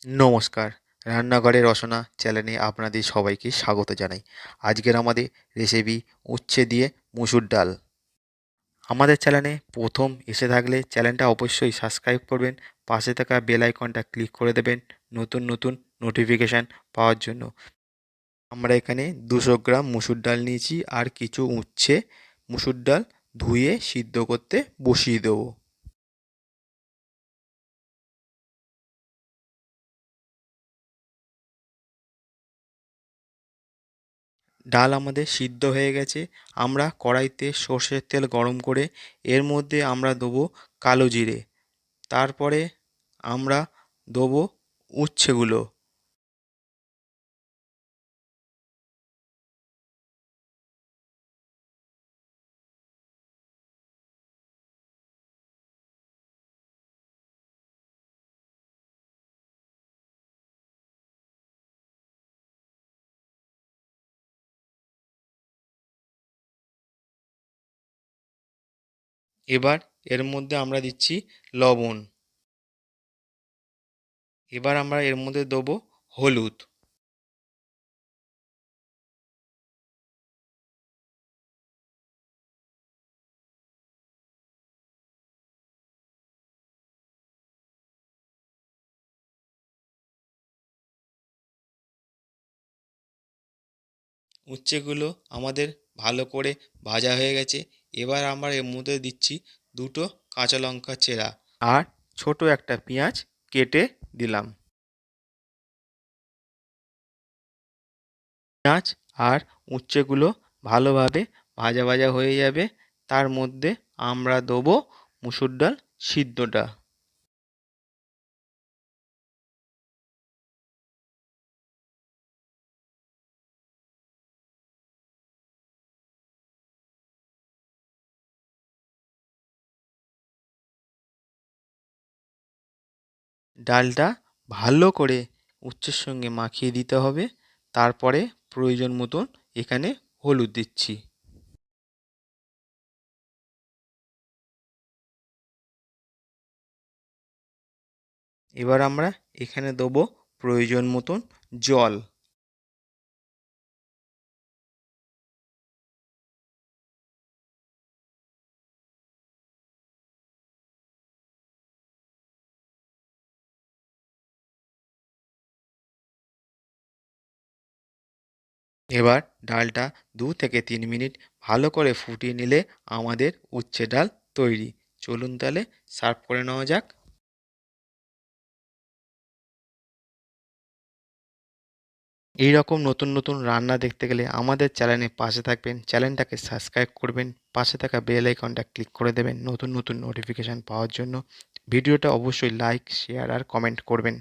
নমস্কার, রান্নাঘরে রসনা চ্যানেলে আপনাদের সবাইকে স্বাগত জানাই। আজকের আমাদের রেসিপি উচ্ছে দিয়ে মুসুর ডাল। আমাদের চ্যানেলে প্রথম এসে থাকলে চ্যানেলটা অবশ্যই সাবস্ক্রাইব করবেন, পাশে থাকা বেল আইকনটা ক্লিক করে দেবেন নতুন নতুন নোটিফিকেশান পাওয়ার জন্য। আমরা এখানে 200 গ্রাম মুসুর ডাল নিয়েছি আর কিছু উচ্ছে। মুসুর ডাল ধুয়ে সিদ্ধ করতে বসিয়ে দেবো। ডাল আমাদের সিদ্ধ হয়ে গেছে। আমরা কড়াইতে সর্ষের তেল গরম করে এর মধ্যে আমরা দেবো কালো জিরে। তারপরে আমরা দেবো উচ্ছেগুলো। এবার এর মধ্যে আমরা দিচ্ছি লবণ। এবার আমরা এর মধ্যে দেবো হলুদ। উচ্ছেগুলো আমাদের ভালো করে ভাজা হয়ে গেছে। এবার আমরা এর মধ্যে দিচ্ছি দুটো কাঁচা লঙ্কা চেরা আর ছোট একটা পেঁয়াজ কেটে দিলাম। পেঁয়াজ আর উচ্ছেগুলো ভালোভাবে ভাজা ভাজা হয়ে যাবে। তার মধ্যে আমরা দেবো মুসুর ডাল সিদ্ধটা। ডালটা ভালো করে উচ্ছের সঙ্গে মাখিয়ে দিতে হবে। তারপরে প্রয়োজন মতন এখানে হলুদ দিচ্ছি। এবার আমরা এখানে দেবো প্রয়োজন মতন জল। এবার ডালটা 2 থেকে 3 মিনিট ভালো করে ফুটিয়ে নিলে আমাদের উচ্ছে ডাল তৈরি। চলুন তাহলে সার্ভ করে নেওয়া যাক। এই রকম নতুন নতুন রান্না দেখতে গেলে আমাদের চ্যানেলের পাশে থাকবেন, চ্যানেলটাকে সাবস্ক্রাইব করবেন, পাশে থাকা বেল আইকনটা ক্লিক করে দেবেন নতুন নতুন নোটিফিকেশান পাওয়ার জন্য। ভিডিওটা অবশ্যই লাইক, শেয়ার আর কমেন্ট করবেন।